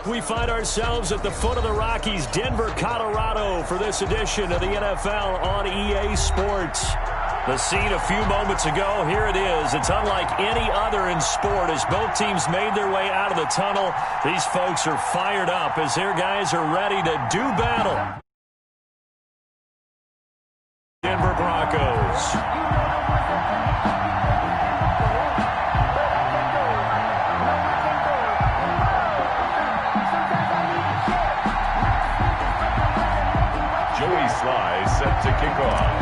We find ourselves at the foot of the Rockies, Denver, Colorado, for this edition of the NFL on EA Sports. The scene a few moments ago, here it is. It's unlike any other in sport as both teams made their way out of the tunnel. These folks are fired up as their guys are ready to do battle. Denver Broncos. Set to kick off.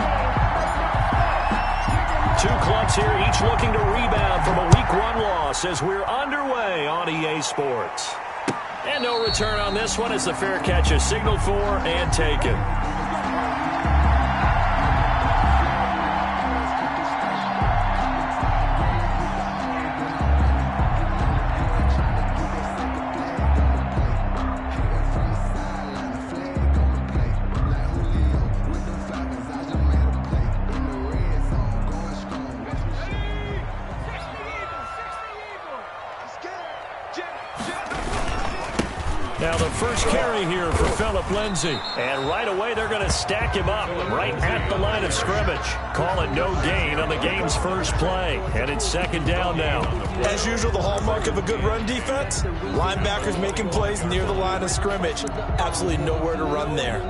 Two clubs here, each looking to rebound from a Week 1 loss as we're underway on EA Sports. And no return on this one as the fair catch is signaled for and taken. Now the first carry here for Phillip Lindsay. And right away they're going to stack him up right at the line of scrimmage. Call it no gain on the game's first play. And it's second down now. As usual, the hallmark of a good run defense, linebackers making plays near the line of scrimmage. Absolutely nowhere to run there.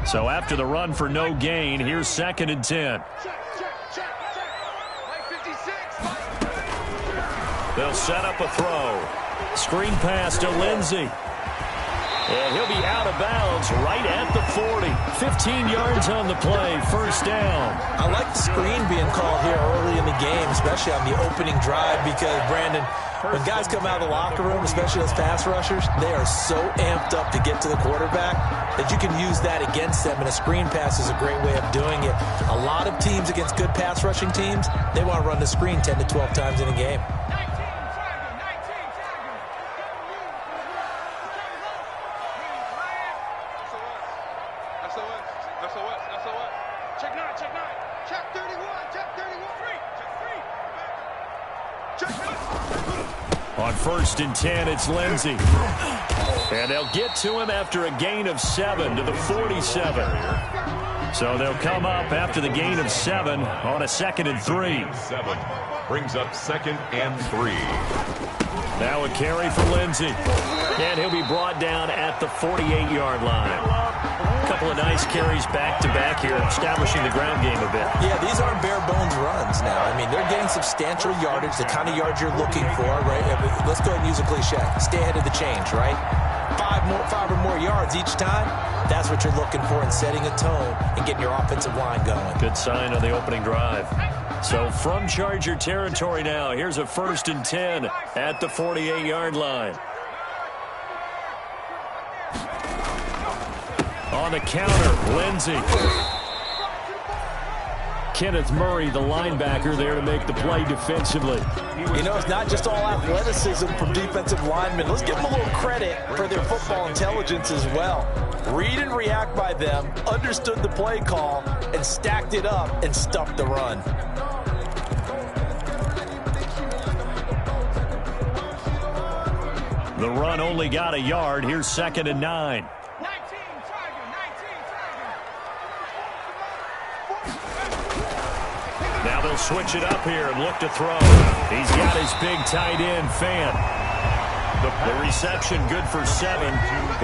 So after the run for no gain, here's second and 10. They'll set up a throw. Screen pass to Lindsay. And he'll be out of bounds right at the 40. 15 yards on the play, first down. I like the screen being called here early in the game, especially on the opening drive, because, Brandon, when guys come out of the locker room, especially those pass rushers, they are so amped up to get to the quarterback that you can use that against them, and a screen pass is a great way of doing it. A lot of teams against good pass rushing teams, they want to run the screen 10 to 12 times in a game. On first and 10, it's Lindsay. And they'll get to him after a gain of 7 to the 47. So they'll come up after the gain of 7 on a second and 3. 7 brings up second and 3. Now a carry for Lindsay. And he'll be brought down at the 48-yard line. A couple of nice carries back-to-back here, establishing the ground game a bit. Yeah, these aren't bare-bones runs now. I mean, they're getting substantial yardage, the kind of yards you're looking for, right? Let's go ahead and use a cliche. Stay ahead of the change, right? Five or more yards each time, that's what you're looking for in setting a tone and getting your offensive line going. Good sign on the opening drive. So from Charger territory now, here's a first and 10 at the 48-yard line. On the counter, Lindsay. Kenneth Murray, the linebacker, there to make the play defensively. You know, it's not just all athleticism from defensive linemen. Let's give them a little credit for their football intelligence as well. Read and react by them, understood the play call, and stacked it up and stuffed the run. The run only got a yard. Here's second and 9. Now they'll switch it up here and look to throw. He's got his big tight end, Fan. The reception good for 7.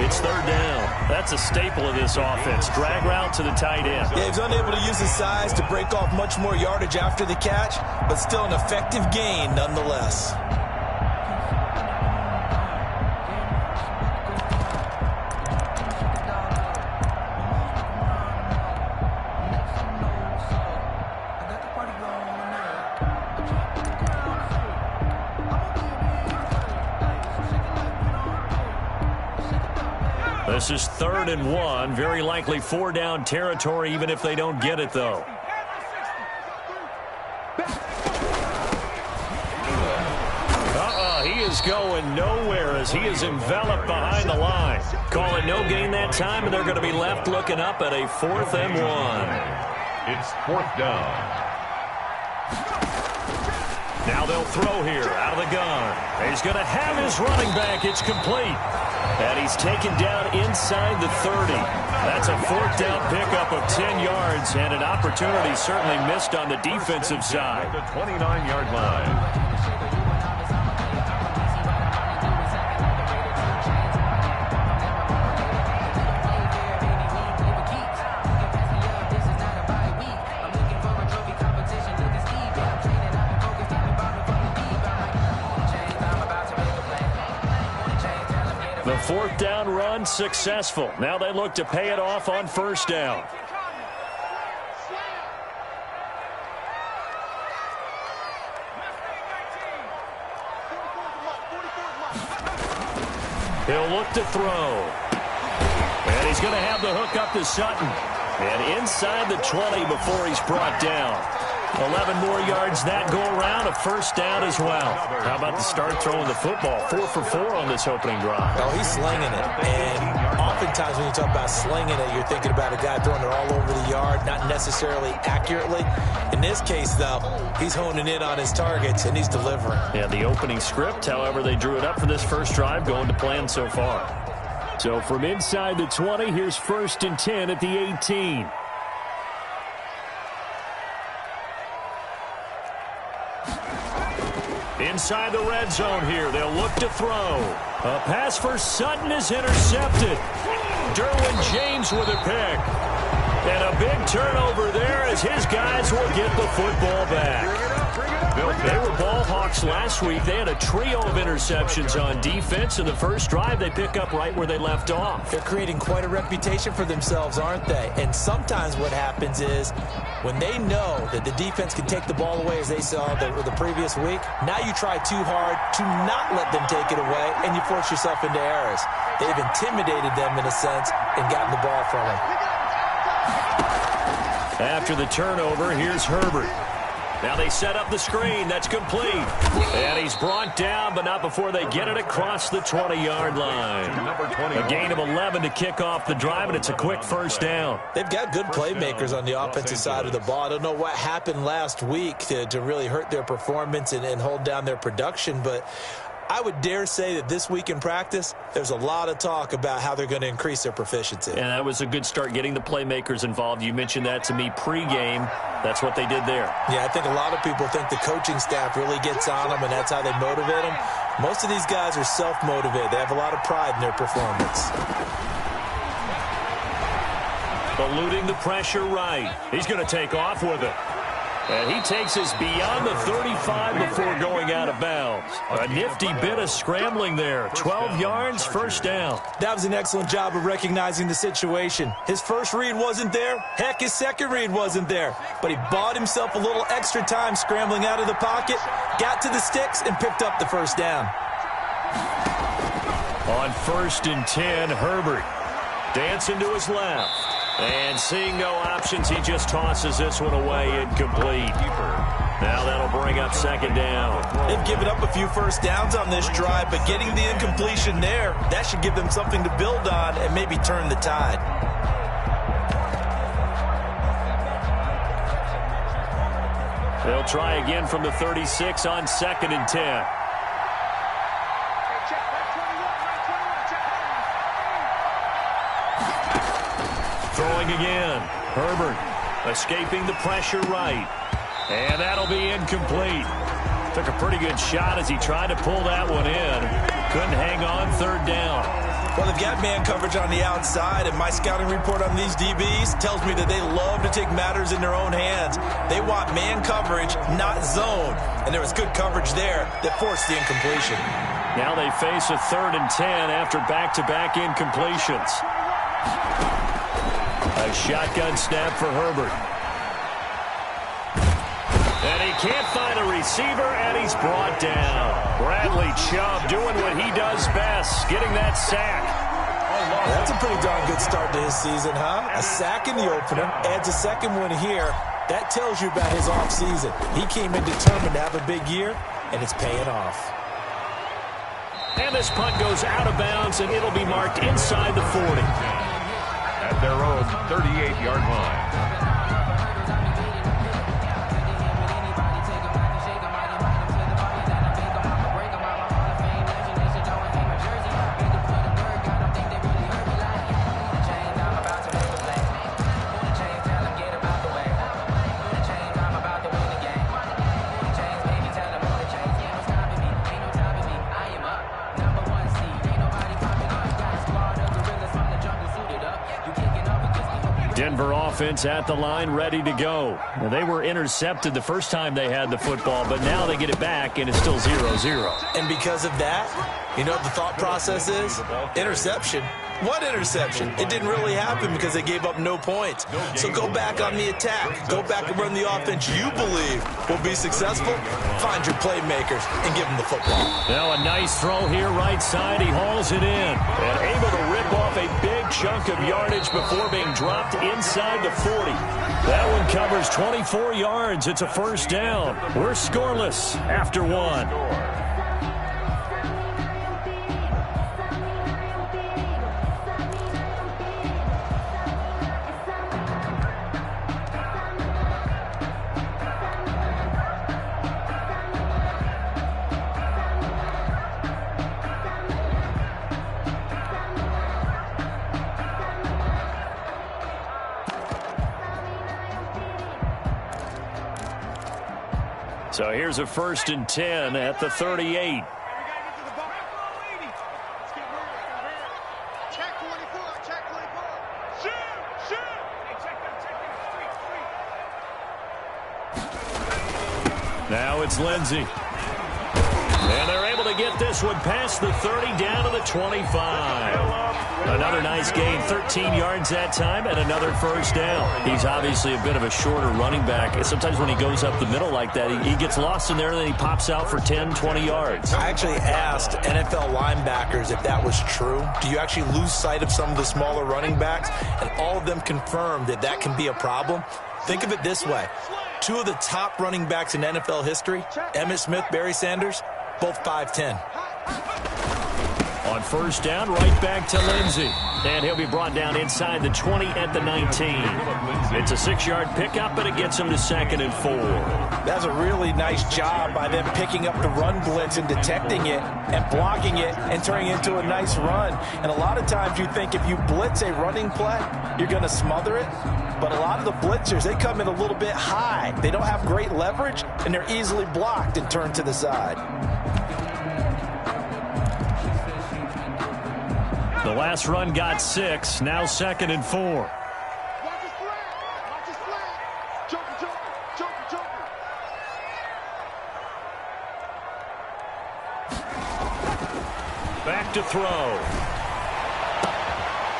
It's third down. That's a staple of this offense. Drag route to the tight end. Yeah, he's unable to use his size to break off much more yardage after the catch, but still an effective gain nonetheless. This is third and 1. Very likely 4-down territory, even if they don't get it, though. He is going nowhere as he is enveloped behind the line. Call it no gain that time, and they're going to be left looking up at a 4th and 1. It's 4th down. Now they'll throw here out of the gun. He's going to have his running back. It's complete. And he's taken down inside the 30. That's a 4th down pickup of 10 yards, and an opportunity certainly missed on the defensive side. The 29-yard line. The 4th down run successful. Now they look to pay it off on 1st down. He'll look to throw. And he's going to have the hook up to Sutton. And inside the 20 before he's brought down. 11 more yards that go around, a 1st down as well. How about the start throwing the football? 4 for 4 on this opening drive. Oh, he's slinging it. And oftentimes when you talk about slinging it, you're thinking about a guy throwing it all over the yard, not necessarily accurately. In this case, though, he's honing in on his targets, and he's delivering. Yeah, the opening script, however, they drew it up for this first drive, going to plan so far. So from inside the 20, here's 1st and 10 at the 18. Inside the red zone here, they'll look to throw. A pass for Sutton is intercepted. Derwin James with a pick. And a big turnover there as his guys will get the football back. They were ball hawks last week. They had a trio of interceptions on defense. In the first drive, they pick up right where they left off. They're creating quite a reputation for themselves, aren't they? And sometimes what happens is when they know that the defense can take the ball away, as they saw the previous week, now you try too hard to not let them take it away, and you force yourself into errors. They've intimidated them in a sense and gotten the ball from them. After the turnover, here's Herbert. Now they set up the screen. That's complete. And he's brought down, but not before they get it across the 20-yard line. A gain of 11 to kick off the drive, and it's a quick 1st down. They've got good playmakers on the offensive side of the ball. I don't know what happened last week to really hurt their performance and hold down their production, but I would dare say that this week in practice, there's a lot of talk about how they're going to increase their proficiency. And that was a good start, getting the playmakers involved. You mentioned that to me pregame. That's what they did there. Yeah, I think a lot of people think the coaching staff really gets on them, and that's how they motivate them. Most of these guys are self-motivated. They have a lot of pride in their performance. Eluding the pressure right. He's going to take off with it. And he takes us beyond the 35 before going out of bounds. A nifty bit of scrambling there. 12 yards, 1st down. That was an excellent job of recognizing the situation. His first read wasn't there. Heck, his second read wasn't there. But he bought himself a little extra time scrambling out of the pocket, got to the sticks, and picked up the 1st down. On 1st and 10, Herbert dancing to his left. And seeing no options, he just tosses this one away, incomplete. Now that'll bring up 2nd down. They've given up a few 1st downs on this drive, but getting the incompletion there, that should give them something to build on and maybe turn the tide. They'll try again from the 36 on 2nd and 10. Throwing again. Herbert escaping the pressure right. And that'll be incomplete. Took a pretty good shot as he tried to pull that one in. Couldn't hang on 3rd down. Well, they've got man coverage on the outside, and my scouting report on these DBs tells me that they love to take matters in their own hands. They want man coverage, not zone. And there was good coverage there that forced the incompletion. Now they face a 3rd and 10 after back-to-back incompletions. A shotgun snap for Herbert. And he can't find a receiver, and he's brought down. Bradley Chubb doing what he does best, getting that sack. That's a pretty darn good start to his season, huh? A sack in the opener, adds a second one here. That tells you about his offseason. He came in determined to have a big year, and it's paying off. And this punt goes out of bounds, and it'll be marked inside the 40. At their own 38-yard line. Denver offense at the line, ready to go. Now, they were intercepted the first time they had the football, but now they get it back, and it's still 0-0. And because of that, you know what the thought process is? Interception. What interception? It didn't really happen because they gave up no points. So go back on the attack. Go back and run the offense you believe will be successful. Find your playmakers and give them the football. Now a nice throw here right side. He hauls it in and able to rip off a big chunk of yardage before being dropped inside the 40. That one covers 24 yards. It's a first down. We're scoreless after one. So here's a 1st and 10 at the 38. Now it's Lindsey. And they're able to get this one past the 30 down to the 25. Another nice gain, 13 yards that time, and another first down. He's obviously a bit of a shorter running back. Sometimes when he goes up the middle like that, he gets lost in there, and then he pops out for 10, 20 yards. I actually asked NFL linebackers if that was true. Do you actually lose sight of some of the smaller running backs? And all of them confirmed that that can be a problem. Think of it this way. Two of the top running backs in NFL history, Emmitt Smith, Barry Sanders, both 5'10". On first down, right back to Lindsey. And he'll be brought down inside the 20 at the 19. It's a 6-yard pickup, but it gets him to 2nd and 4. That's a really nice job by them picking up the run blitz and detecting it and blocking it and turning it into a nice run. And a lot of times you think if you blitz a running play, you're going to smother it. But a lot of the blitzers, they come in a little bit high. They don't have great leverage, and they're easily blocked and turned to the side. The last run got 6, now 2nd and 4. Back to throw.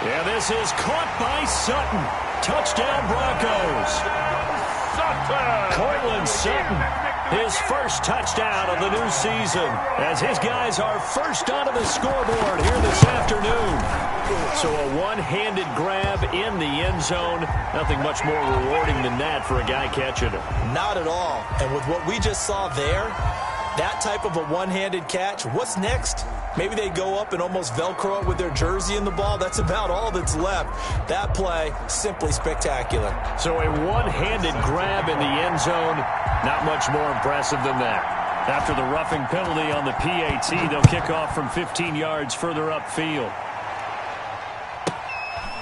And this is caught by Sutton. Touchdown Broncos. Cortland Sutton, his first touchdown of the new season, as his guys are first onto the scoreboard here this afternoon. So a one-handed grab in the end zone. Nothing much more rewarding than that for a guy catching it. Not at all. And with what we just saw there, that type of a one-handed catch, what's next? Maybe they go up and almost Velcro it with their jersey in the ball. That's about all that's left. That play, simply spectacular. So a one-handed grab in the end zone, not much more impressive than that. After the roughing penalty on the PAT, they'll kick off from 15 yards further upfield.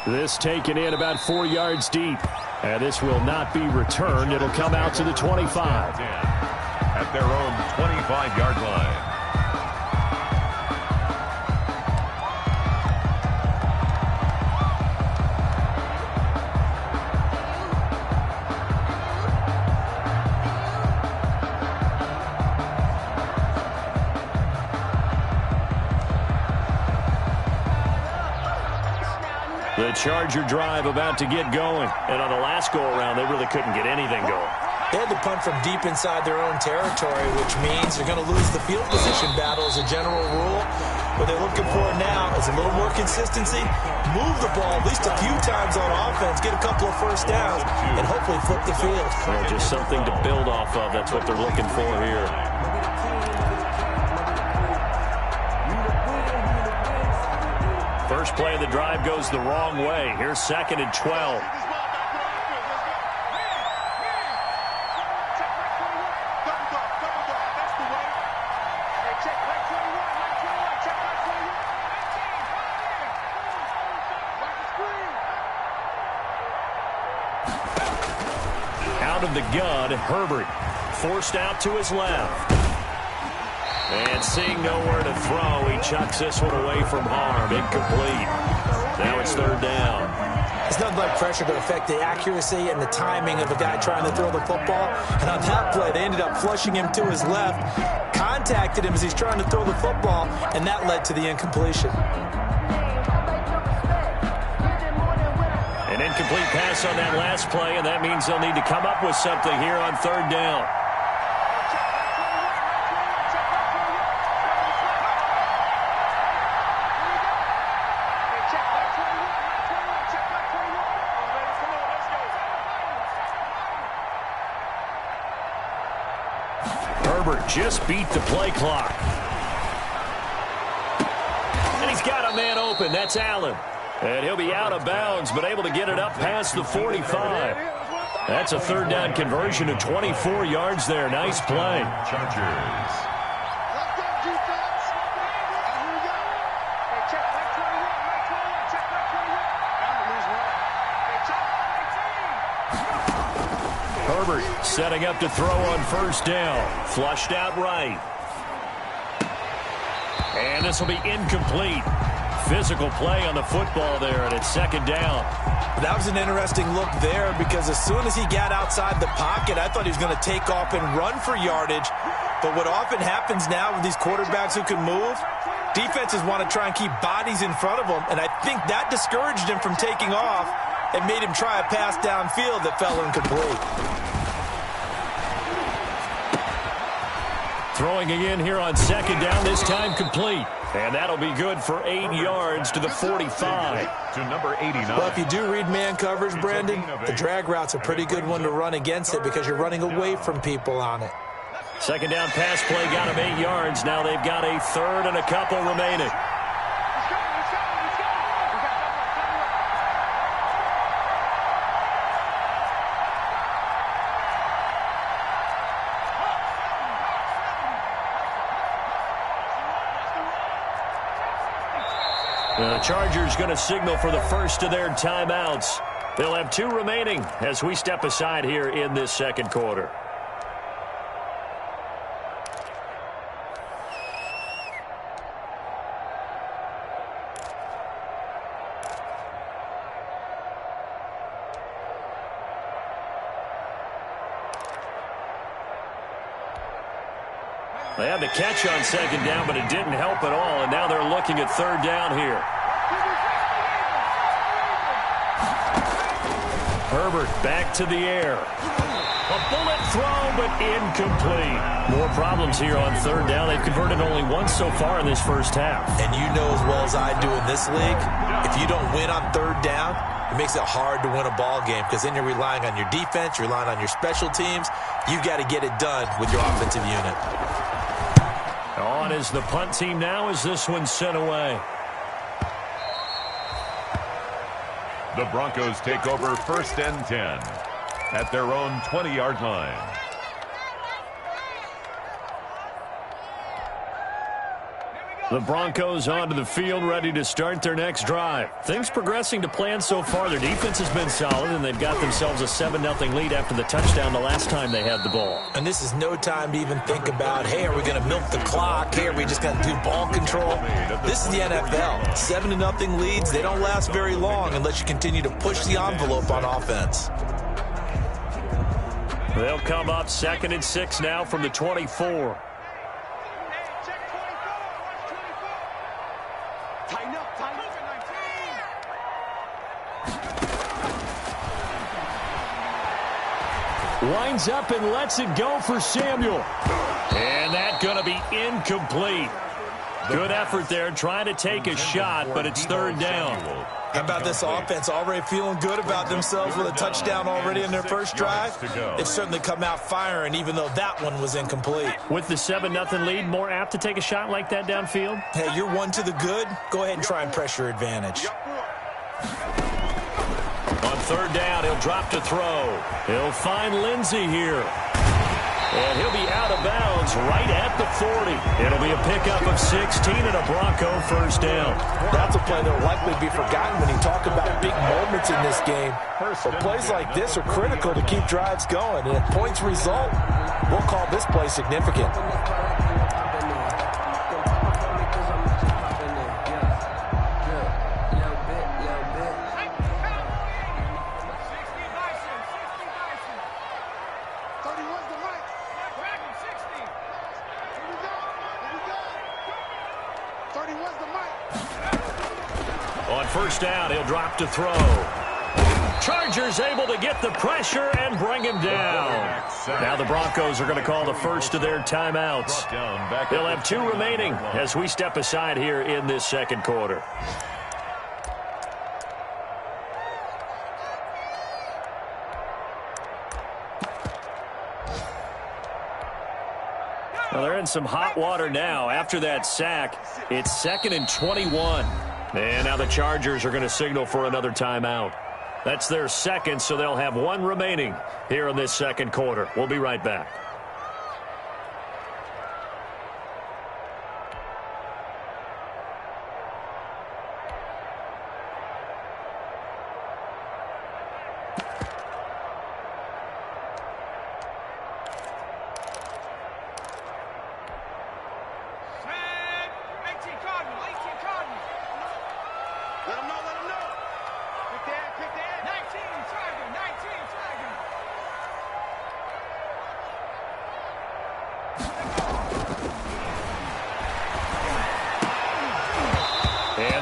This taken in about 4 yards deep. And this will not be returned. It'll come out to the 25. At their own 25-yard line. The Charger drive about to get going. And on the last go-around, they really couldn't get anything going. They had to punt from deep inside their own territory, which means they're going to lose the field position battle as a general rule. What they're looking for now is a little more consistency, move the ball at least a few times on offense, get a couple of first downs, and hopefully flip the field. Well, just something to build off of. That's what they're looking for here. first play of the drive goes the wrong way. Here's 2nd and 12. Out of the gun, Herbert forced out to his left. And seeing nowhere to throw, he chucks this one away from harm. Incomplete. Now it's 3rd down. It's nothing like pressure to affect the accuracy and the timing of a guy trying to throw the football. And on that play, they ended up flushing him to his left, contacted him as he's trying to throw the football, and that led to the incompletion. An incomplete pass on that last play, and that means they'll need to come up with something here on 3rd down. Herbert just beat the play clock. And he's got a man open. That's Allen. And he'll be out of bounds, but able to get it up past the 45. That's a 3rd down conversion of 24 yards there. Nice play. Chargers. Herbert setting up to throw on 1st down. Flushed out right. And this will be incomplete. Physical play on the football there, and it's 2nd down. That was an interesting look there because as soon as he got outside the pocket, I thought he was going to take off and run for yardage. But what often happens now with these quarterbacks who can move, defenses want to try and keep bodies in front of them, and I think that discouraged him from taking off and made him try a pass downfield that fell incomplete. Throwing again here on 2nd down, this time complete. And that'll be good for 8 yards to the 45. To number 89. Well, if you do read man coverage, Brandon, the drag route's a pretty good one to run against it because you're running away from people on it. 2nd down pass play got him 8 yards. Now they've got a 3rd and a couple remaining. The Chargers going to signal for the first of their timeouts. They'll have 2 remaining as we step aside here in this 2nd quarter. They had the catch on 2nd down, but it didn't help at all, and now they're looking at 3rd down here. Herbert back to the air. A bullet throw, but incomplete. More problems here on 3rd down. They've converted only once so far in this first half. And you know as well as I do in this league, if you don't win on 3rd down, it makes it hard to win a ball game because then you're relying on your defense, you're relying on your special teams. You've got to get it done with your offensive unit. On is the punt team now as this one's sent away. The Broncos take over 1st and 10 at their own 20-yard line. The Broncos onto the field, ready to start their next drive. Things progressing to plan so far. Their defense has been solid, and they've got themselves a 7-0 lead after the touchdown the last time they had the ball. And this is no time to even think about, hey, are we going to milk the clock? Hey, are we just going to do ball control? This is the NFL. 7-0 leads, they don't last very long unless you continue to push the envelope on offense. They'll come up 2nd and 6 now from the 24. Winds up and lets it go for Samuel. And that's going to be incomplete. Good effort there, trying to take a shot, but it's third down. How about this offense? Already feeling good about themselves with a touchdown already in their first drive. They've certainly come out firing, even though that one was incomplete. With the 7-0 lead, more apt to take a shot like that downfield? Hey, you're one to the good. Go ahead and try and press your advantage. On third down, he'll drop to throw. He'll find Lindsey here. And he'll be out of bounds right at the 40. It'll be a pickup of 16 and a Bronco first down. That's a play that will likely be forgotten when you talk about big moments in this game. But plays like this are critical to keep drives going. And if points result, we'll call this play significant. On first down, he'll drop to throw. Chargers able to get the pressure and bring him down. Now the Broncos are going to call the first of their timeouts. They'll have 2 remaining as we step aside here in this second quarter. Well, they're in some hot water now. After that sack, it's 2nd and 21. And now the Chargers are going to signal for another timeout. That's their second, so they'll have 1 remaining here in this second quarter. We'll be right back.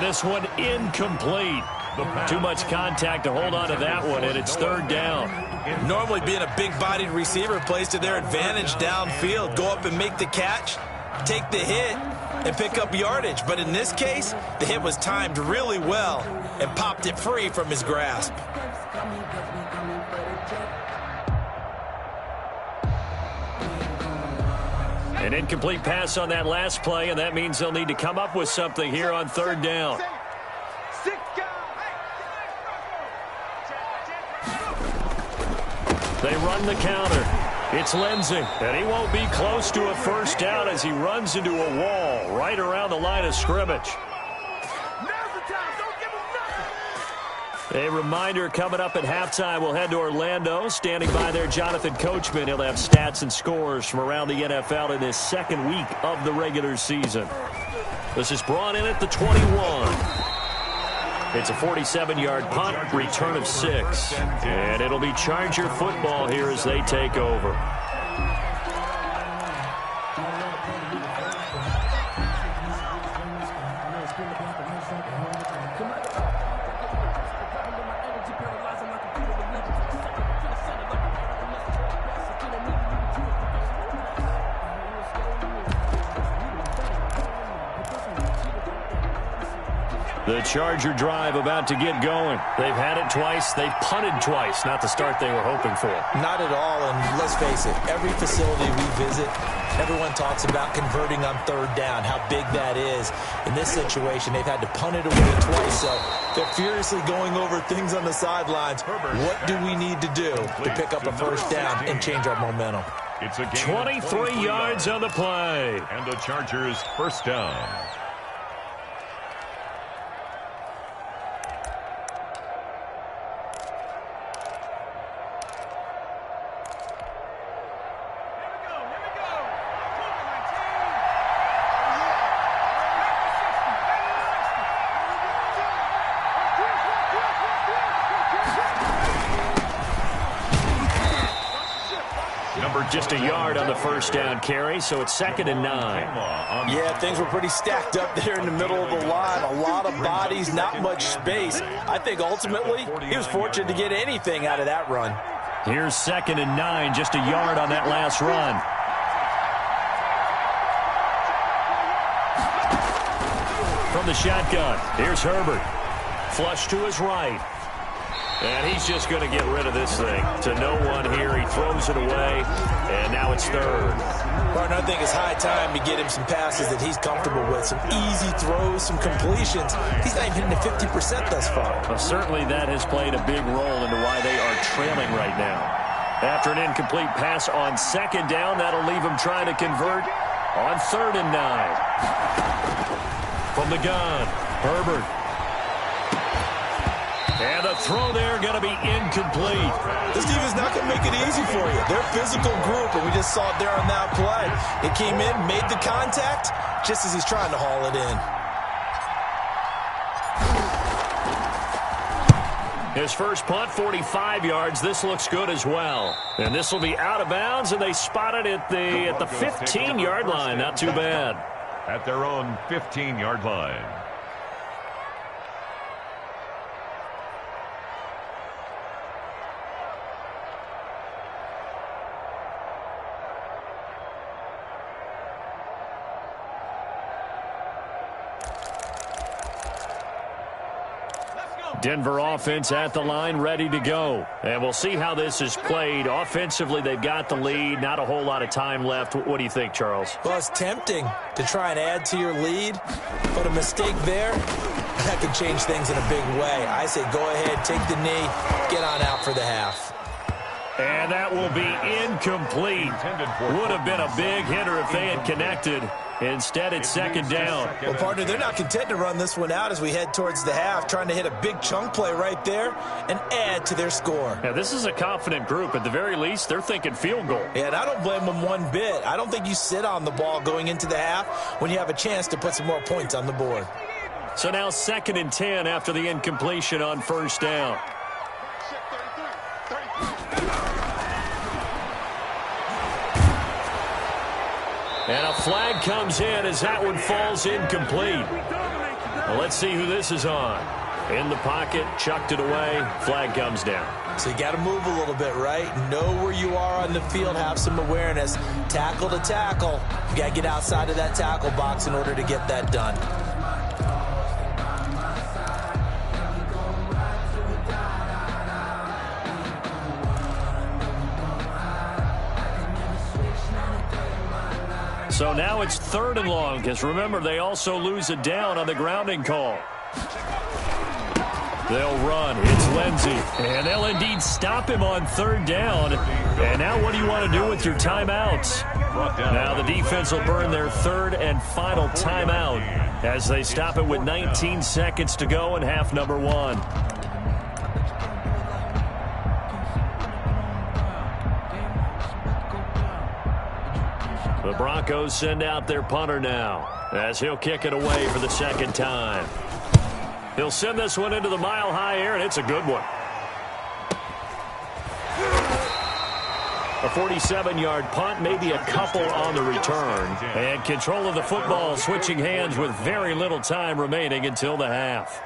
This one incomplete. Too much contact to hold on to that one, and it's third down. Normally being a big-bodied receiver plays to their advantage downfield. Go up and make the catch, take the hit, and pick up yardage. But in this case, the hit was timed really well and popped it free from his grasp. An incomplete pass on that last play, and that means they'll need to come up with something here on third down. They run the counter. It's Lindsey, and he won't be close to a first down as he runs into a wall right around the line of scrimmage. A reminder coming up at halftime, we'll head to Orlando. Standing by there, Jonathan Coachman. He'll have stats and scores from around the NFL in this second week of the regular season. This is brought in at the 21. It's a 47-yard punt, return of 6. And it'll be Charger football here as they take over. The Charger drive about to get going. They've had it twice. They've punted twice. Not the start they were hoping for. Not at all, and let's face it, every facility we visit, everyone talks about converting on third down, how big that is. In this situation, they've had to punt it away twice, so they're furiously going over things on the sidelines. What do we need to do to pick up a first down and change our momentum? It's a 23 yards on the play. And the Chargers first down. Just a yard on the first down carry, so it's 2nd and 9. Yeah, things were pretty stacked up there in the middle of the line. A lot of bodies, not much space. I think ultimately he was fortunate to get anything out of that run. Here's 2nd and 9, just a yard on that last run. from the shotgun. Here's Herbert. Flush to his right. And he's just going to get rid of this thing. To no one here. He throws it away. And now it's third. Partner, I think it's high time to get him some passes that he's comfortable with. Some easy throws, some completions. He's not even hitting the 50% thus far. Well, certainly that has played a big role into why they are trailing right now. After an incomplete pass on second down, that'll leave him trying to convert on 3rd and 9. From the gun, Herbert. And the throw there going to be incomplete. This defense not going to make it easy for you. They're a physical group, and we just saw it there on that play. It came in, made the contact, just as he's trying to haul it in. His first punt, 45 yards. This looks good as well. And this will be out of bounds, and they spot it at the 15-yard line. Not too bad. At their own 15-yard line. Denver offense at the line, ready to go. And we'll see how this is played. Offensively, they've got the lead. Not a whole lot of time left. What do you think, Charles? Well, it's tempting to try and add to your lead, but a mistake there, that could change things in a big way. I say go ahead, take the knee, get on out for the half. And that will be incomplete. Would have been a big hitter if they had connected. Instead, it's second down. Well, partner, they're not content to run this one out as we head towards the half, trying to hit a big chunk play right there and add to their score. Now, this is a confident group. At the very least, they're thinking field goal. Yeah, and I don't blame them one bit. I don't think you sit on the ball going into the half when you have a chance to put some more points on the board. So now 2nd and 10 after the incompletion on 1st down. And a flag comes in as that one falls incomplete. Well, let's see who this is on. In the pocket, chucked it away, flag comes down. So you got to move a little bit, right? Know where you are on the field, have some awareness. Tackle to tackle. You got to get outside of that tackle box in order to get that done. So now it's 3rd and long, because remember, they also lose a down on the grounding call. They'll run. It's Lindsey. And they'll indeed stop him on 3rd down. And now what do you want to do with your timeouts? Now the defense will burn their 3rd and final timeout as they stop it with 19 seconds to go in half number 1. The Broncos send out their punter now as he'll kick it away for the 2nd time. He'll send this one into the mile-high air, and it's a good one. A 47-yard punt, maybe a couple on the return. And control of the football switching hands with very little time remaining until the half.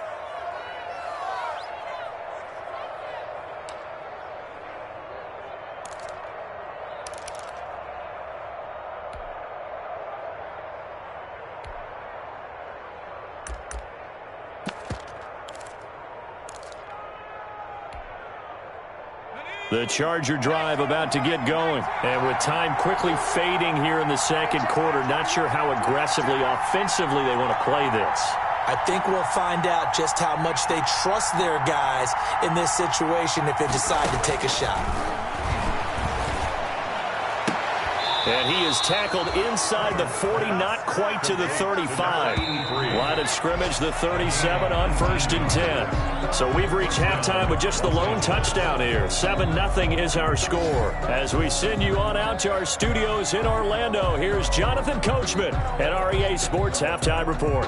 The Charger drive about to get going. And with time quickly fading here in the 2nd quarter, not sure how aggressively, offensively they want to play this. I think we'll find out just how much they trust their guys in this situation if they decide to take a shot. And he is tackled inside the 40, not quite to the 35. Line of scrimmage, the 37 on 1st and 10. So we've reached halftime with just the lone touchdown here. 7-0 is our score. As we send you on out to our studios in Orlando, here's Jonathan Coachman at REA Sports Halftime Report.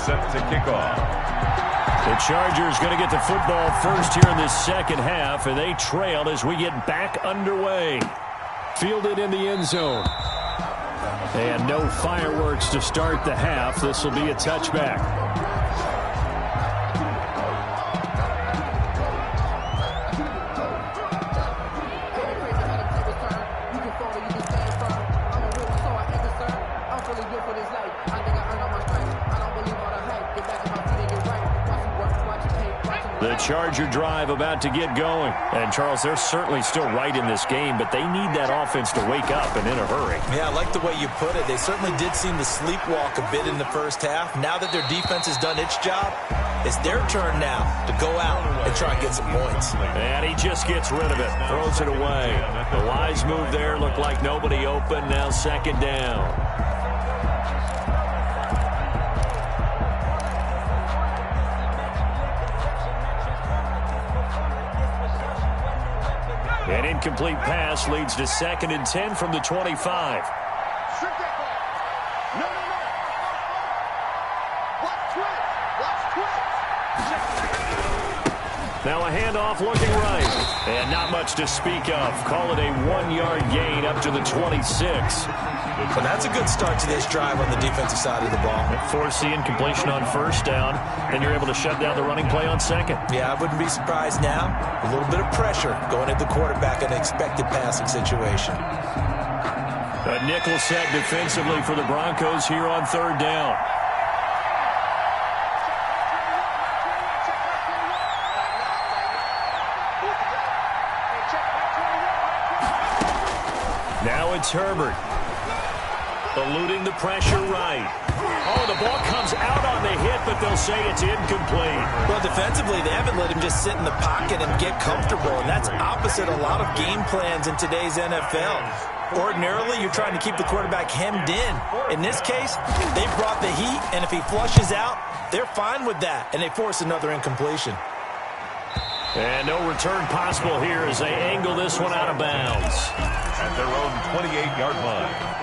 Set to kick off. The Chargers going to get the football first here in this 2nd half, and they trail as we get back underway. Fielded in the end zone. And no fireworks to start the half. This will be a touchback. Charger drive about to get going. And, Charles, they're certainly still right in this game, but they need that offense to wake up and in a hurry. Yeah, I like the way you put it. They certainly did seem to sleepwalk a bit in the first half. Now that their defense has done its job, it's their turn now to go out and try and get some points. And he just gets rid of it, throws it away. The wise move there, looked like nobody open. Now second down. An incomplete pass leads to 2nd and 10 from the 25. Now a handoff looking right. And not much to speak of. Call it a 1-yard gain up to the 26. Well, that's a good start to this drive on the defensive side of the ball. Force the incompletion on first down, and you're able to shut down the running play on second. Yeah, I wouldn't be surprised now. A little bit of pressure going at the quarterback in an expected passing situation. A nickel set defensively for the Broncos here on third down. Now it's Herbert. Eluding the pressure right. Oh, the ball comes out on the hit, but they'll say it's incomplete. Well, defensively, they haven't let him just sit in the pocket and get comfortable, and that's opposite a lot of game plans in today's NFL. Ordinarily, you're trying to keep the quarterback hemmed in. In this case, they brought the heat, and if he flushes out, they're fine with that, and they force another incompletion. And no return possible here as they angle this one out of bounds. At their own 28-yard line.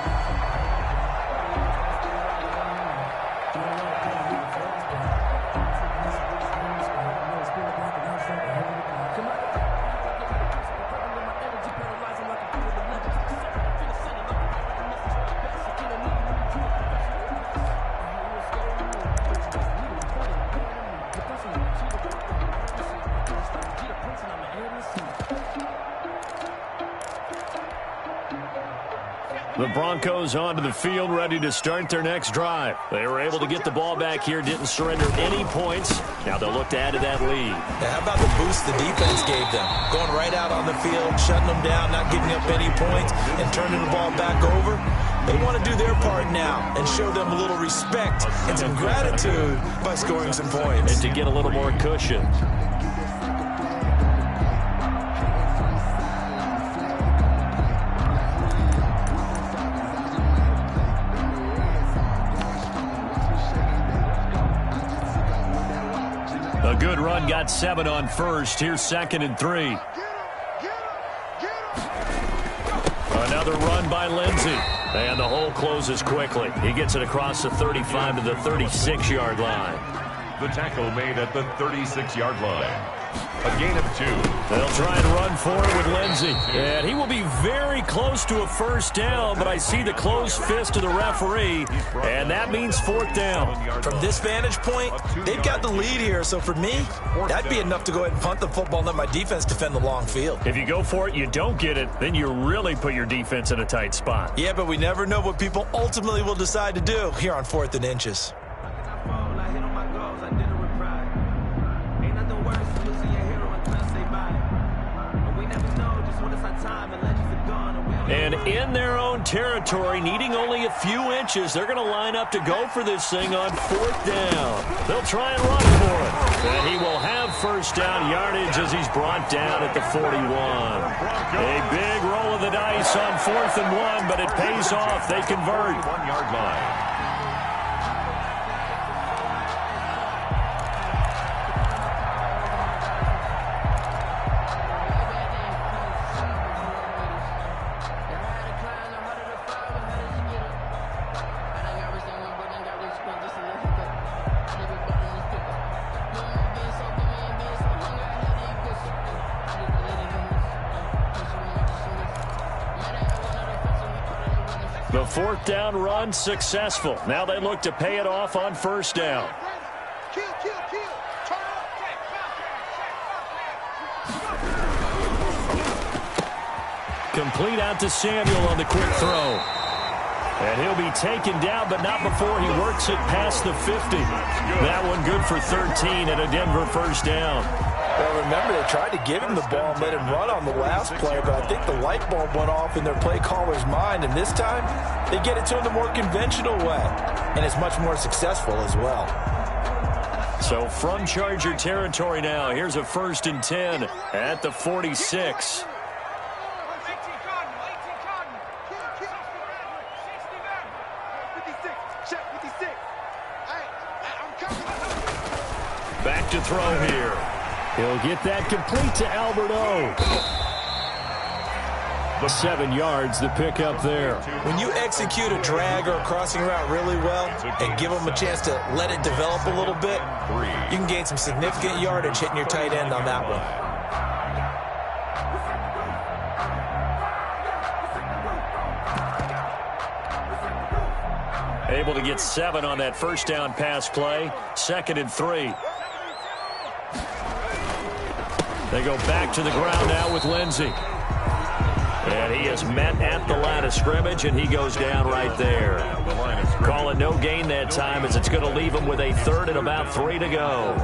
The Broncos onto the field, ready to start their next drive. They were able to get the ball back here, didn't surrender any points. Now they'll look to add to that lead. Now, how about the boost the defense gave them? Going right out on the field, shutting them down, not giving up any points, and turning the ball back over. They want to do their part now and show them a little respect and some gratitude by scoring some points. And to get a little more cushion. A good run, got 7 on first. Here's 2nd and 3. Another run by Lindsey. And the hole closes quickly. He gets it across the 35 to the 36-yard line. The tackle made at the 36-yard line. A gain of 2. They'll try and run forward with Lindsey. And he will be very close to a first down, but I see the closed fist of the referee, and that means 4th down. From this vantage point, they've got the lead here, so for me, that'd be enough to go ahead and punt the football and let my defense defend the long field. If you go for it, you don't get it, then you really put your defense in a tight spot. Yeah, but we never know what people ultimately will decide to do here on 4th and inches. And in their own territory, needing only a few inches, they're going to line up to go for this thing on 4th down. They'll try and run for it. And he will have first down yardage as he's brought down at the 41. A big roll of the dice on 4th and 1, but it pays off. They convert. 1-yard line. The 4th down run successful. Now they look to pay it off on first down. Complete out to Samuel on the quick throw. And he'll be taken down, but not before he works it past the 50. That one good for 13 and a Denver first down. Well, remember, they tried to give him the ball and let him run on the last play, but I think the light bulb went off in their play caller's mind, and this time they get it to him the more conventional way, and it's much more successful as well. So from Charger territory now, here's a 1st and 10 at the 46. Back to throw here. He'll get that complete to Alberto. 7 yards to pick up there. When you execute a drag or a crossing route really well and give them a chance to let it develop a little bit, you can gain some significant yardage hitting your tight end on that one. Able to get 7 on that first down pass play. 2nd and 3. They go back to the ground now with Lindsey. And he is met at the line of scrimmage, and he goes down right there. Call it no gain that time, as it's going to leave him with a 3rd and about 3 to go.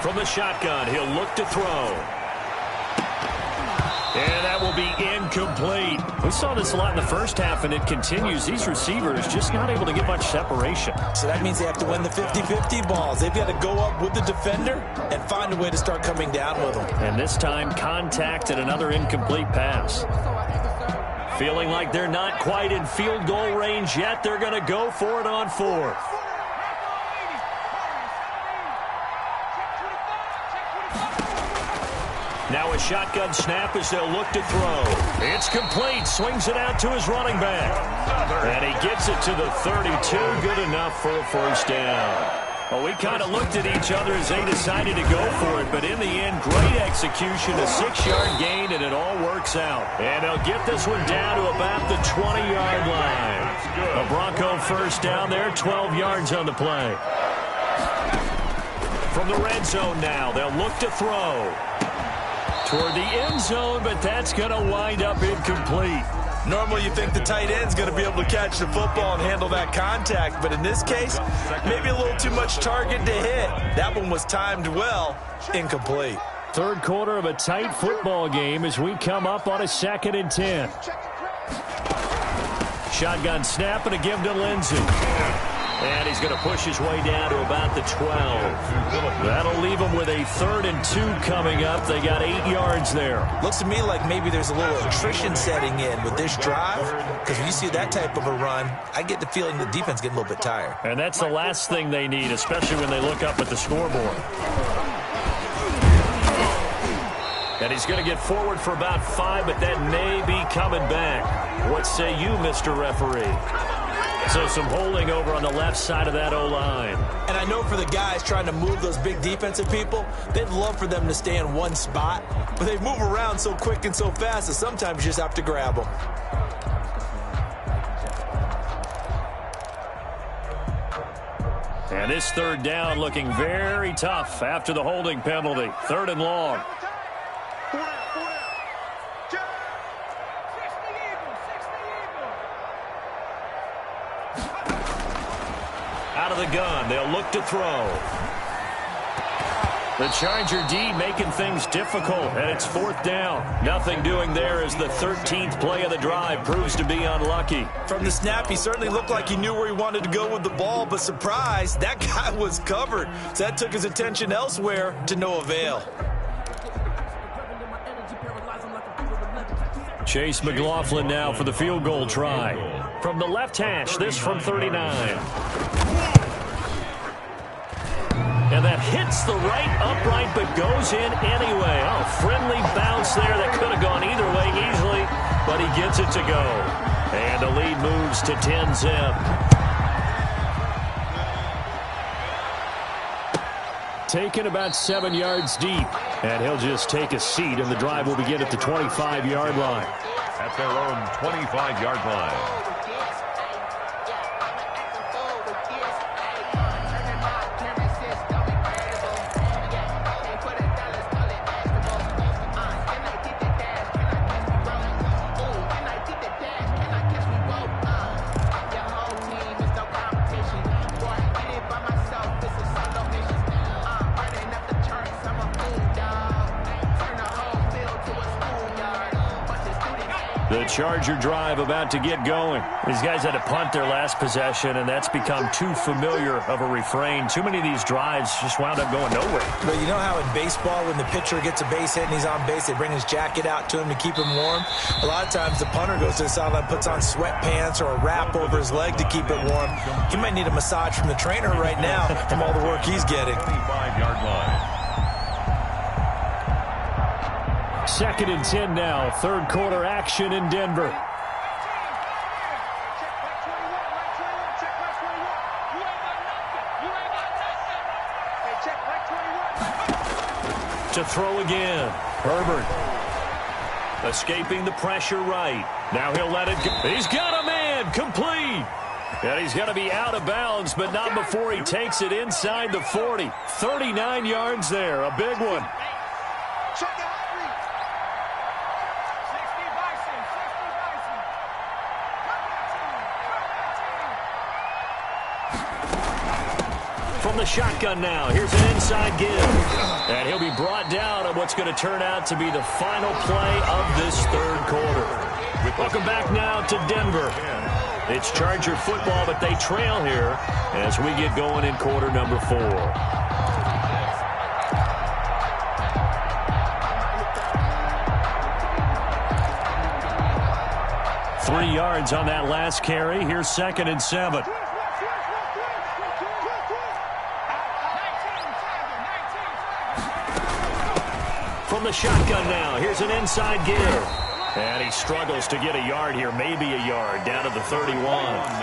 From the shotgun, he'll look to throw. And that will be incomplete. We saw this a lot in the first half, and it continues. These receivers just not able to get much separation. So that means they have to win the 50-50 balls. They've got to go up with the defender and find a way to start coming down with them. And this time, contact and another incomplete pass. Feeling like they're not quite in field goal range yet. They're going to go for it on 4th. Now a shotgun snap as they'll look to throw. It's complete. Swings it out to his running back. And he gets it to the 32. Good enough for a 1st down. Well, we kind of looked at each other as they decided to go for it. But in the end, great execution. A 6-yard gain, and it all works out. And they'll get this one down to about the 20-yard line. A Bronco 1st down there, 12 yards on the play. From the red zone now, they'll look to throw. Toward the end zone, but that's going to wind up incomplete. Normally you think the tight end's going to be able to catch the football and handle that contact, but in this case, maybe a little too much target to hit. That one was timed well, incomplete. 3rd quarter of a tight football game as we come up on a 2nd and 10. Shotgun snap and a give to Lindsey. And he's going to push his way down to about the 12. That'll leave him with a 3rd and 2 coming up. They got 8 yards there. Looks to me like maybe there's a little attrition setting in with this drive, because when you see that type of a run, I get the feeling the defense getting a little bit tired. And that's the last thing they need, especially when they look up at the scoreboard. And he's going to get forward for about 5, but that may be coming back. What say you, Mr. Referee? So some holding over on the left side of that O-line. And I know for the guys trying to move those big defensive people, they'd love for them to stay in one spot, but they move around so quick and so fast that sometimes you just have to grab them. And this 3rd down looking very tough after the holding penalty. 3rd and long. Out of the gun, they'll look to throw. The Charger D making things difficult, and it's 4th down. Nothing doing there as the 13th play of the drive proves to be unlucky. From the snap, he certainly looked like he knew where he wanted to go with the ball, but surprise, that guy was covered. So that took his attention elsewhere to no avail. Chase McLaughlin now for the field goal try. From the left hash, this from 39. And that hits the right upright, but goes in anyway. Oh, friendly bounce there that could have gone either way easily, but he gets it to go. And the lead moves to 10-zip. Taken about 7 yards deep. And he'll just take a seat, and the drive will begin at the 25-yard line. At their own 25-yard line. The Charger drive about to get going. These guys had to punt their last possession, and that's become too familiar of a refrain. Too many of these drives just wound up going nowhere. But you know how in baseball, when the pitcher gets a base hit and he's on base, they bring his jacket out to him to keep him warm? A lot of times the punter goes to the sideline, puts on sweatpants or a wrap over his leg to keep it warm. He might need a massage from the trainer right now from all the work he's getting. 25-yard line. 2nd and 10 now. Third quarter action in Denver. To throw again. Herbert. Escaping the pressure right. Now he'll let it go. He's got a man. Complete. And he's going to be out of bounds, but not before he takes it inside the 40. 39 yards there. A big one. From the shotgun now. Here's an inside give. And he'll be brought down on what's going to turn out to be the final play of this third quarter. Welcome back now to Denver. It's Charger football, but they trail here as we get going in quarter number 4. 3 yards on that last carry. Here's 2nd and 7. From the shotgun now. Here's an inside give. And he struggles to get a yard here, maybe a yard, down to the 31. The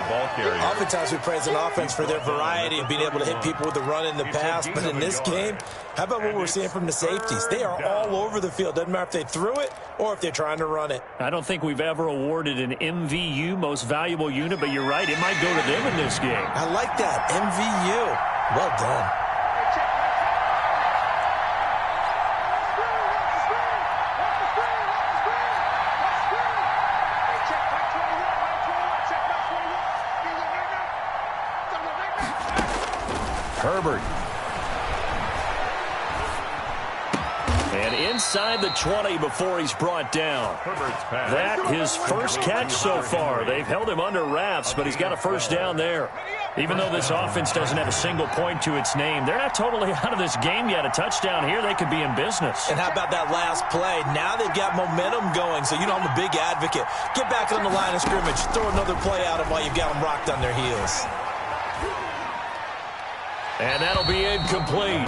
ball carrier. Oftentimes we praise an offense for their variety of being able to hit people with the run in the pass. But in this game, how about what we're seeing from the safeties? They are all over the field. Doesn't matter if they threw it or if they're trying to run it. I don't think we've ever awarded an MVU, most valuable unit, but you're right. It might go to them in this game. I like that. MVU. Well done. Herbert. And inside the 20 before he's brought down. That his first catch so far. They've held him under wraps, but he's got a first down there. Even though this offense doesn't have a single point to its name, they're not totally out of this game yet. A touchdown here, they could be in business. And how about that last play? Now they've got momentum going, so you know I'm a big advocate. Get back on the line of scrimmage. Throw another play at them while you've got them rocked on their heels. And that'll be incomplete.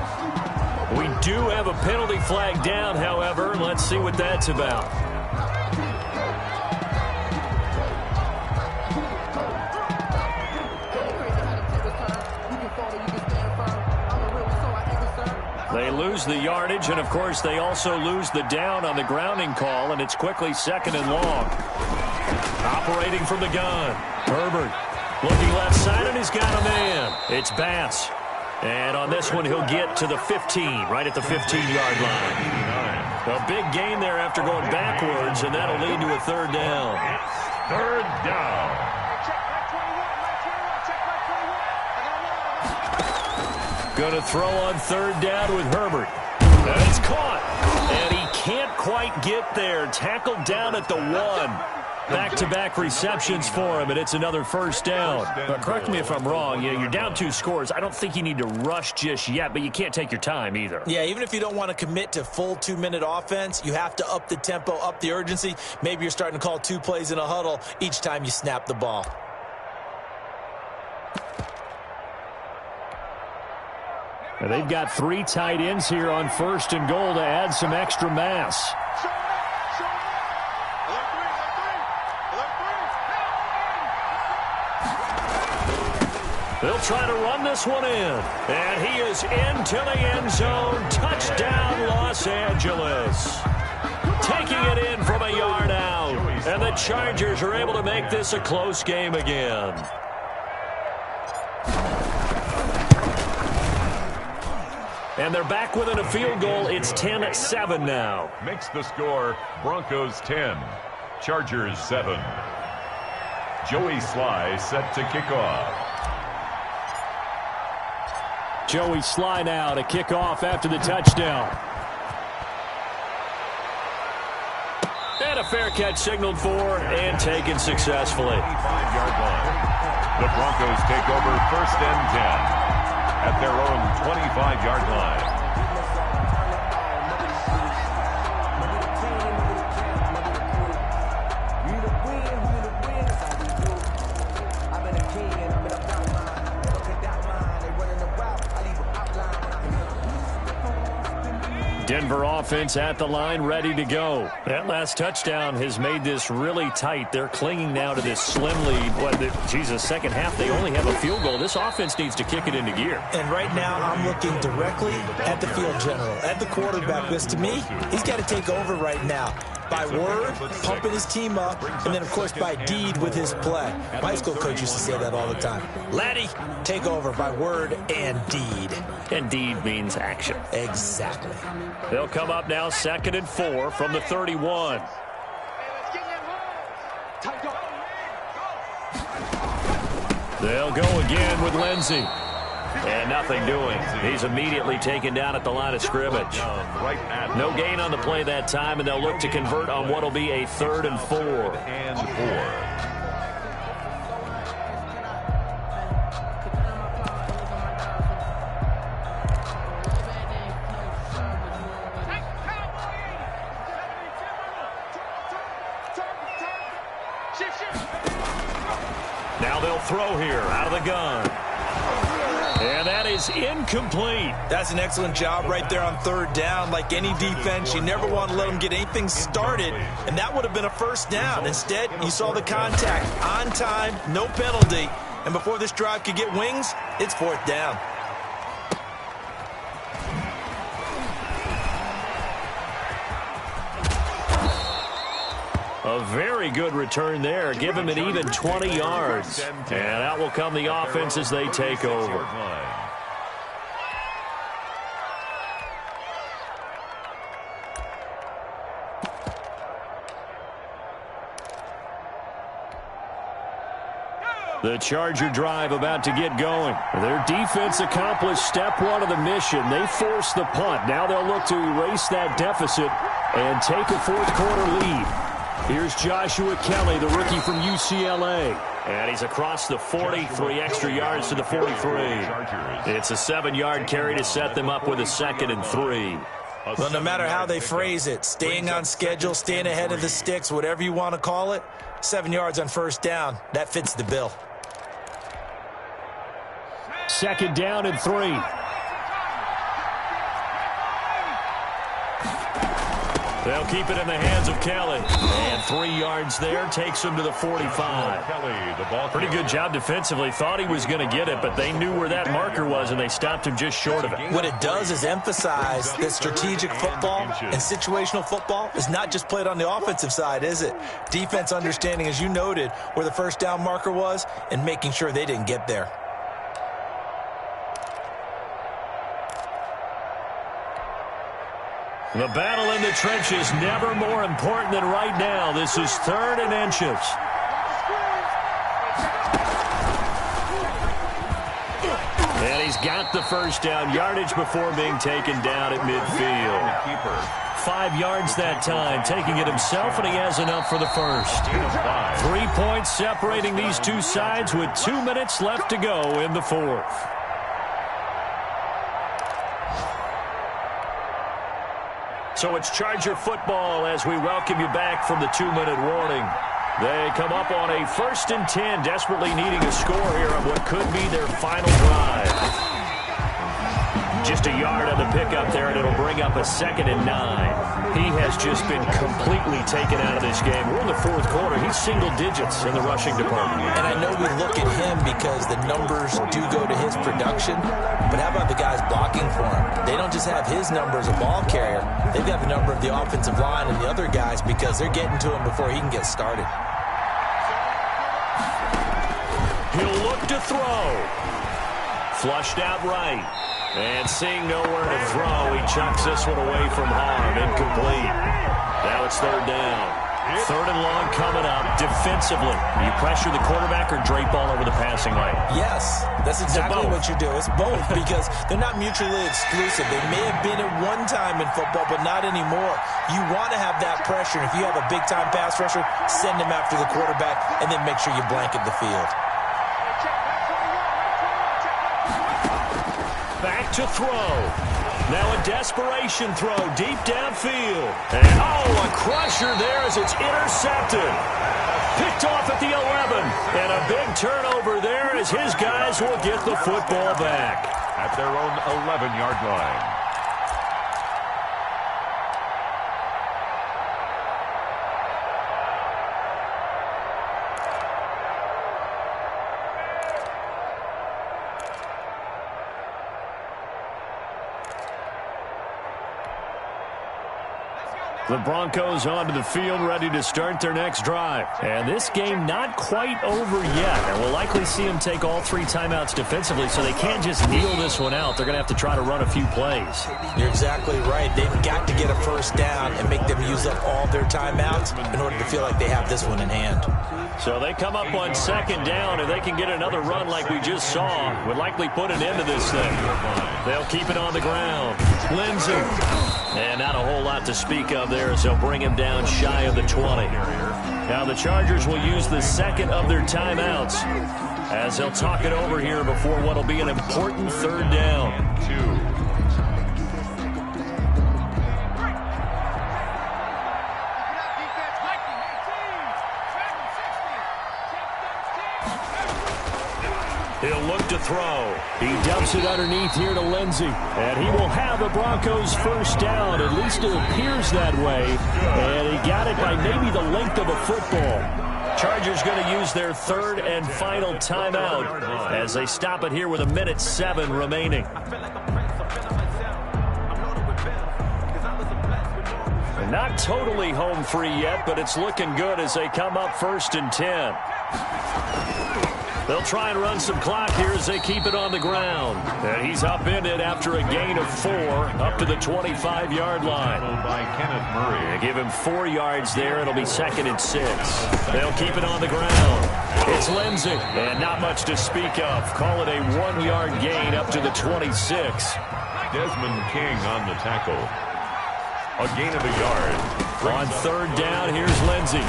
We do have a penalty flag down, however. Let's see what that's about. They lose the yardage, and, of course, they also lose the down on the grounding call, and it's quickly 2nd and long. Operating from the gun. Herbert looking left side, and he's got a man. It's Bass. And on this one, he'll get to the 15, right at the 15-yard line. A big gain there after going backwards, and that'll lead to a third down. Third down. Going to throw on third down with Herbert. And it's caught. And he can't quite get there. Tackled down at the 1. Back-to-back receptions for him, and it's another first down. But correct me if I'm wrong. You know, you're down 2 scores. I don't think you need to rush just yet, but you can't take your time either. Yeah, even if you don't want to commit to full 2-minute offense, you have to up the tempo, up the urgency. Maybe you're starting to call 2 plays in a huddle each time you snap the ball. And they've got 3 tight ends here on 1st and goal to add some extra mass. They'll try to run this one in. And he is into the end zone. Touchdown, Los Angeles. Taking it in from a yard out. And the Chargers are able to make this a close game again. And they're back within a field goal. It's 10-7 now. Makes the score Broncos 10, Chargers 7. Joey Sly set to kick off. Joey Sly now to kick off after the touchdown. And a fair catch signaled for and taken successfully. 5-yard line. The Broncos take over 1st and 10 at their own 25-yard line. Denver offense at the line, ready to go. That last touchdown has made this really tight. They're clinging now to this slim lead. Second half, they only have a field goal. This offense needs to kick it into gear. And right now, I'm looking directly at the field general, at the quarterback, because to me, he's got to take over right now. By word, pumping his team up, and then, of course, by deed with his play. My high school coach used to say that all the time. Laddie, take over by word and deed. And deed means action. Exactly. They'll come up now 2nd and 4 from the 31. They'll go again with Lindsey. And nothing doing. He's immediately taken down at the line of scrimmage. No gain on the play that time, and they'll look to convert on what will be a 3rd and 4. Now they'll throw here out of the gun. And that is incomplete. That's an excellent job right there on 3rd down. Like any defense, you never want to let them get anything started, and that would have been a 1st down. Instead, you saw the contact on time, no penalty, and before this drive could get wings, it's 4th down. A very good return there. Give him an even 20 yards. And out will come the offense as they take over. The Charger drive about to get going. Their defense accomplished step 1 of the mission. They forced the punt. Now they'll look to erase that deficit and take a 4th quarter lead. Here's Joshua Kelly, the rookie from UCLA. And he's across the 40, 3 extra yards to the 43. It's a 7-yard carry to set them up with a 2nd and 3. Well, no matter how they phrase it, staying on schedule, staying ahead of the sticks, whatever you want to call it, 7 yards on 1st down, that fits the bill. 2nd down and 3. They'll keep it in the hands of Kelly. And 3 yards there takes him to the 45. Pretty good job defensively. Thought he was going to get it, but they knew where that marker was, and they stopped him just short of it. What it does is emphasize that strategic football and situational football is not just played on the offensive side, is it? Defense understanding, as you noted, where the 1st down marker was and making sure they didn't get there. The battle in the trenches never more important than right now. This is 3rd and inches. And he's got the 1st down yardage before being taken down at midfield. 5 yards that time, taking it himself, and he has enough for the 1st. 3 points separating these two sides with 2 minutes left to go in the 4th. So it's Charger football as we welcome you back from the 2-minute warning. They come up on a 1st and 10, desperately needing a score here on what could be their final drive. Just a yard on the pickup there, and it'll bring up a 2nd and 9. He has just been completely taken out of this game. We're in the 4th quarter. He's single digits in the rushing department. And I know we look at him because the numbers do go to his production, but how about the guys blocking for him? They don't just have his number as a ball carrier. They've got the number of the offensive line and the other guys because they're getting to him before he can get started. He'll look to throw. Flushed out right. And seeing nowhere to throw, he chucks this one away from harm. Incomplete. Now it's 3rd down. 3rd and long coming up. Defensively, you pressure the quarterback or drape all over the passing lane? Yes, that's exactly what you do. It's both because they're not mutually exclusive. They may have been at one time in football, but not anymore. You want to have that pressure. If you have a big-time pass rusher, send him after the quarterback, and then make sure you blanket the field. Back to throw. Now a desperation throw deep downfield. And a crusher there as it's intercepted. Picked off at the 11. And a big turnover there as his guys will get the football back. At their own 11-yard line. The Broncos onto the field, ready to start their next drive. And this game not quite over yet. And we'll likely see them take all 3 timeouts defensively, so they can't just kneel this one out. They're going to have to try to run a few plays. You're exactly right. They've got to get a 1st down and make them use up all their timeouts in order to feel like they have this one in hand. So they come up on 2nd down, and they can get another run like we just saw. Would likely put an end to this thing. They'll keep it on the ground. Lindsey. And not a whole lot to speak of there as they'll bring him down shy of the 20. Now the Chargers will use the 2nd of their timeouts as they'll talk it over here before what will be an important 3rd down. 2. He'll look to throw. He dumps it underneath here to Lindsey. And he will have the Broncos 1st down. At least it appears that way. And he got it by maybe the length of a football. Chargers going to use their 3rd and final timeout as they stop it here with 1:07 remaining. They're not totally home free yet, but it's looking good as they come up 1st and 10. They'll try and run some clock here as they keep it on the ground. And he's upended after a gain of 4 up to the 25-yard line. By Kenneth Murray. They give him 4 yards there. It'll be 2nd and 6. They'll keep it on the ground. It's Lindsey. And not much to speak of. Call it a 1-yard gain up to the 26. Desmond King on the tackle. A gain of a yard. On 3rd down, here's Lindsey.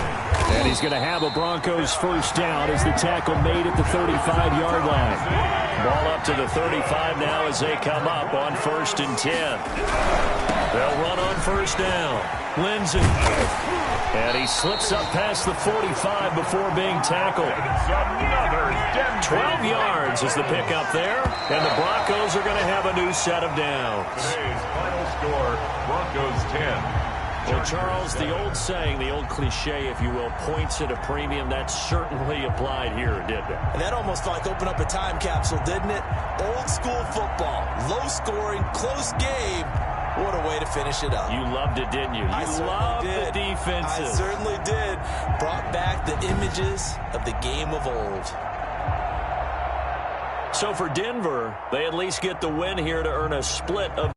And he's going to have a Broncos 1st down as the tackle made at the 35-yard line. Ball up to the 35 now as they come up on 1st and 10. They'll run on 1st down. Lindsey. And he slips up past the 45 before being tackled. 12 yards is the pickup there. And the Broncos are going to have a new set of downs. Final score, Broncos 10. Well, Charles, the old saying, the old cliche, if you will, points at a premium, that certainly applied here, didn't it? And that almost felt like opened up a time capsule, didn't it? Old school football, low scoring, close game. What a way to finish it up. You loved it, didn't you? You loved the defenses. I certainly did. Brought back the images of the game of old. So for Denver, they at least get the win here to earn a split of